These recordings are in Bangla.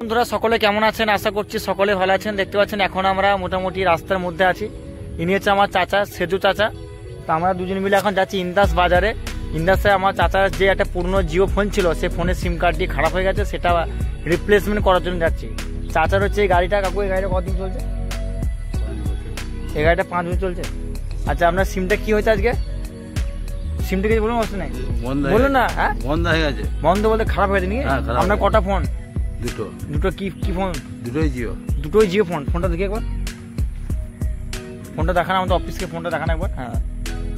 বন্ধুরা সকলে কেমন আছেন? আশা করছি সকলে ভালো আছেন। দেখতে পাচ্ছেন এখন আমরা মোটামুটি রাস্তার মধ্যে আছি। ইনি হচ্ছে আমার চাচা, সেজু চাচা। তো আমরা দুজন মিলে এখন যাচ্ছি ইন্দাস বাজারে। ইন্দাসে আমার চাচার যে একটা পুরনো জিও ফোন ছিল, সেই ফোনের সিম কার্ডটি খারাপ হয়ে গেছে, সেটা রিপ্লেসমেন্ট করার জন্য যাচ্ছি। চাচার হচ্ছে এই গাড়িটা। কাকু, এই গাড়িটা কতদিন চলছে? এই গাড়িটা 5 বছর চলছে। আচ্ছা, আপনার সিমটা কি হয়েছে আজকে? সিমটা কিছু বলুন, অবস্থা নেই বলুন না। হ্যাঁ, বন্ধ হয়ে গেছে। বন্ধ বলতে খারাপ হয়েছে নাকি? আপনার কটা ফোন? দুটো। কি ফোন? দুটোই জিও ফোন। ফোনটা দেখি একবার, ফোনটা দেখান আমাদের অফিসকে, ফোনটা দেখান একবার। হ্যাঁ,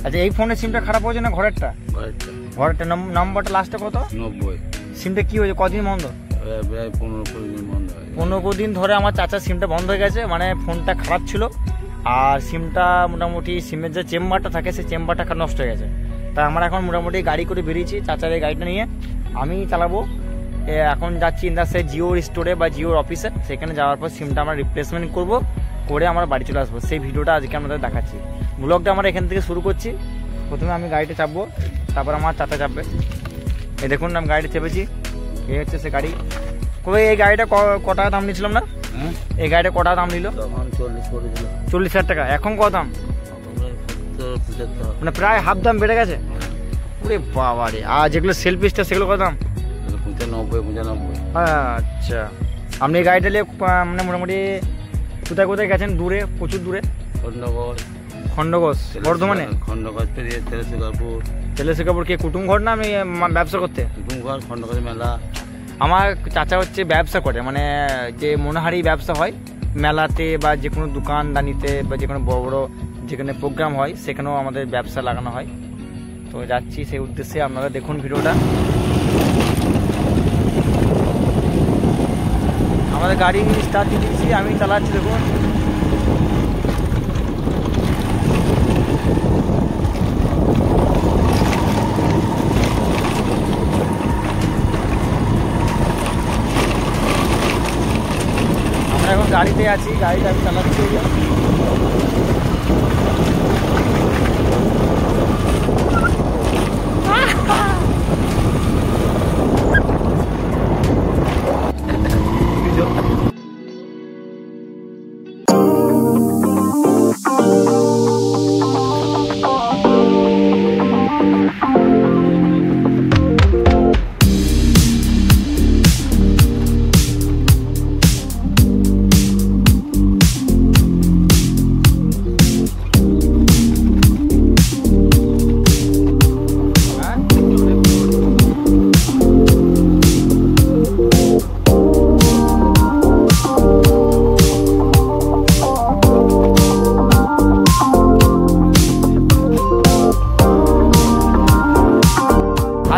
আচ্ছা, এই ফোনের সিমটা খারাপ হয়েছে না ঘরেরটা? নাম্বারটা লাস্টে কত? 90। সিমটা কি হয়েছে? কদিন বন্ধ? 15 দিন ধরে আমার চাচার সিমটা বন্ধ হয়ে গেছে। মানে ফোনটা খারাপ ছিল, আর সিমটা মোটামুটি সিমের যে চেম্বারটা থাকে, সেই চেম্বারটা নষ্ট হয়ে গেছে। তাই আমরা এখন মোটামুটি গাড়ি করে বেরিয়েছি চাচার এই গাড়িটা নিয়ে। আমি চালাবো। এখন যাচ্ছি ইন্দাসে জিওর স্টোরে বা জিওর অফিসে। সেখানে যাওয়ার পর সিমটা আমরা রিপ্লেসমেন্ট করে আমরা বাড়ি চলে আসবো। সেই ভিডিওটা আজকে আমাদের দেখাচ্ছি। ব্লগটা আমরা এখান থেকে শুরু করছি। প্রথমে আমি গাড়িতে চাপবো, তারপর আমার চাচা চাপবে। এই দেখুন, আমি গাড়িতে চেপেছি। এই হচ্ছে সে গাড়ি। কবে এই গাড়িটা ক টাকা দাম নিয়েছিলাম না? এই গাড়িটা ক টাকা দাম নিল? 40,000 টাকা। এখন কত দাম? মানে প্রায় হাফ দাম বেড়ে গেছে। ওরে বাবা রে। আর যেগুলো সেলফিসটা, সেগুলো কত দাম? 95। আচ্ছা, আপনি এই গাড়িটা নিয়ে মানে মোটামুটি কোথায় কোথায় গেছেন? দূরে, প্রচুর দূরে। খন্ডগোস, বর্ধমানে। তেলেশিকাপুর কি কুটুম ঘর না? আমি ব্যবসা করতে কুটুম ঘর, খন্ডগোস মেলা। আমার চাচা হচ্ছে ব্যবসা করে, মানে যে মনোহারি ব্যবসা হয় মেলাতে বা যে কোনো দোকানদানিতে বা যে কোনো বড় বড় যেখানে প্রোগ্রাম হয়, সেখানেও আমাদের ব্যবসা লাগানো হয়। তো যাচ্ছি সেই উদ্দেশ্যে। আপনারা দেখুন ভিডিওটা। আমাদের গাড়ি স্টার্ট দিয়ে দিচ্ছি, আমি চালাচ্ছি। দেখুন, আমরা এখন গাড়িতে আছি, গাড়িটা আমি চালাচ্ছি।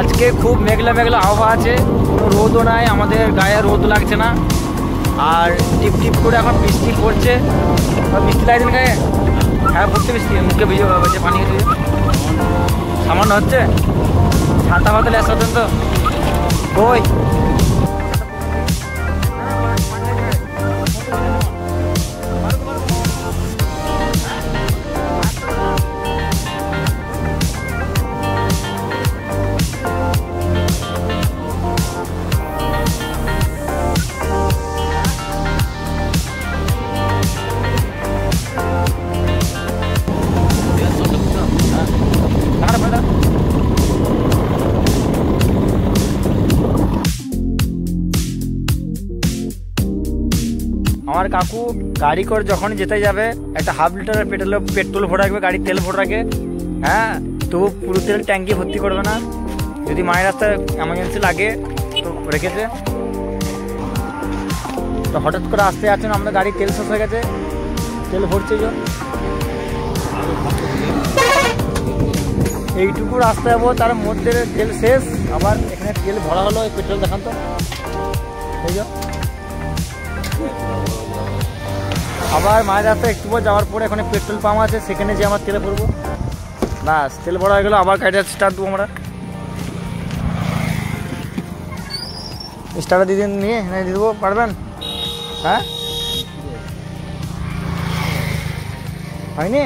আজকে খুব মেঘলা মেঘলা আবহাওয়া আছে, কোনো রোদও নাই, আমাদের গায়ে রোদ লাগছে না। আর টিপ টিপ করে এখন বৃষ্টি পড়ছে। বৃষ্টি লাগছে না গায়ে? হ্যাঁ, পড়ছে বৃষ্টি। মুখে ভিজে হচ্ছে, পানি হচ্ছে, সামান্য হচ্ছে। ছাতা ফাতালে আসতেন তো? ওই আমার কাকু গাড়ি করে যখন যেতে যাবে, একটা হাফ লিটারের পেট্রোল ভরে রাখবে, গাড়ির তেল ভরে রাখে। হ্যাঁ, তবু পুরো তেল ট্যাঙ্কি ভর্তি করবে না। যদি মায়ের রাস্তায় এমার্জেন্সি লাগে তো রেখেছে। তো হঠাৎ করে আসতে যাচ্ছেন, আমাদের গাড়ির তেল শেষ হয়ে গেছে, তেল ভরছে। এইটুকু রাস্তা যাবো, তার মধ্যে তেল শেষ। আবার এখানে তেল ভরা হলো। এই পেট্রোল দেখান তো। এই আবার মায়ের রাস্তায় একটু পর যাওয়ার পরে এখানে পেট্রোল পাম্প আছে, সেখানে যে আমার তেলে ভরবো। বাস, তেল ভরা হয়ে গেলো। আবার গাড়িটা স্টার্ট দেবো আমরা। স্টার্টার দিয়ে নিয়ে দিয়ে দেবো, পারবেন? হ্যাঁ, হয়নি?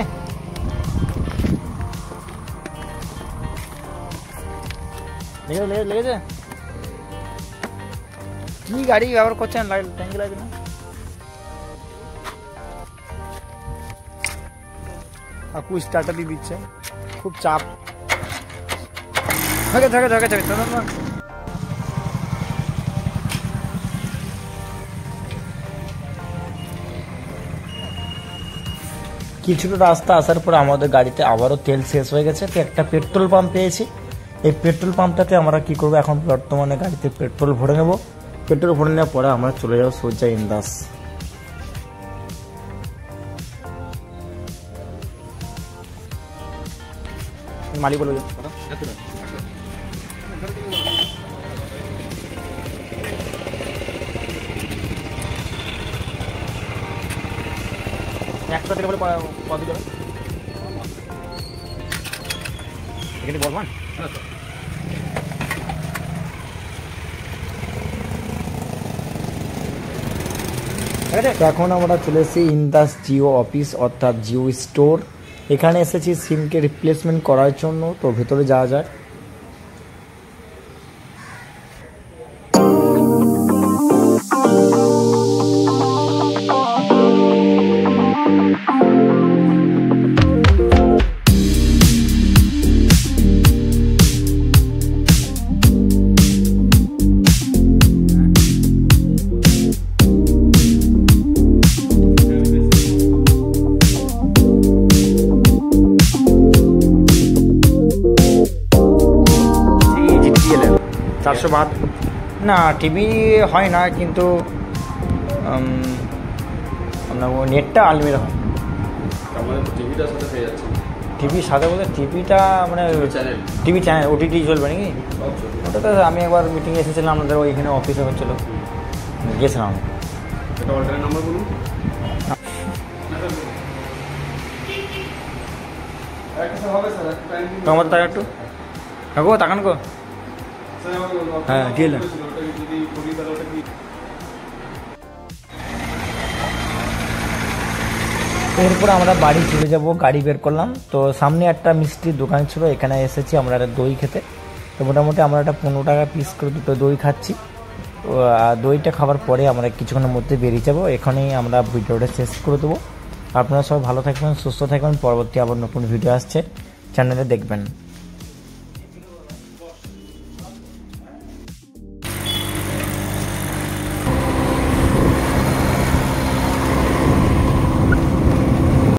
লেগেছে? কি গাড়ি ব্যবহার করছেন, ট্যাঙ্কি লাগবে না? কাকু স্টার্টার দিয়ে দিচ্ছে, খুব চাপ। থাকে থাকে থাকে থাকে কিছুটা রাস্তা আসার পর আমাদের গাড়িতে আবারও তেল শেষ হয়ে গেছে। তো একটা পেট্রোল পাম্প পেয়েছি। এই পেট্রোল পাম্পটাতে আমরা কি করবো, এখন বর্তমানে গাড়িতে পেট্রোল ভরে নেব। পেট্রোল ভরে নেওয়ার পরে আমরা চলে যাবো সোজা ইন্দাস। মালিক বলে একটা থেকে বলে কত যাবে এখানে বলবান। এখন আমরা চলে এসেছি ইন্দাস জিও অফিস অর্থাৎ জিও স্টোর। এখানে এসেছি সিমকে রিপ্লেসমেন্ট করার জন্য। তো ভেতরে যাওয়া যায়। না টিভি হয় না, কিন্তু আপনার নেটটা আনলিমিটেড হয়। টিভির সাথে বলতে টিভিটা মানে টিভি চ্যানেল ওটিটি চলবে নাকি? ওটা তো আমি একবার মিটিংয়ে এসেছিলাম আপনাদের ওইখানে অফিসে হচ্ছিলো, গিয়েছিলাম। আমাদের তাকে একটু গো তাকান গো। হ্যাঁ ঠিক আছে। এরপর আমরা বাড়ি চলে যাব, গাড়ি বের করলাম। তো সামনে একটা মিষ্টির দোকান ছিল, এখানে এসেছি আমরা একটা দই খেতে। তো মোটামুটি আমরা একটা 15 টাকা পিস করে দুটো দই খাচ্ছি। তো দইটা খাওয়ার পরে আমরা কিছুক্ষণের মধ্যে বেরিয়ে যাবো। এখানেই আমরা ভিডিওটা শেষ করে দেবো। আপনারা সবাই ভালো থাকবেন, সুস্থ থাকবেন। পরবর্তী আবার নতুন ভিডিও আসছে, চ্যানেলে দেখবেন।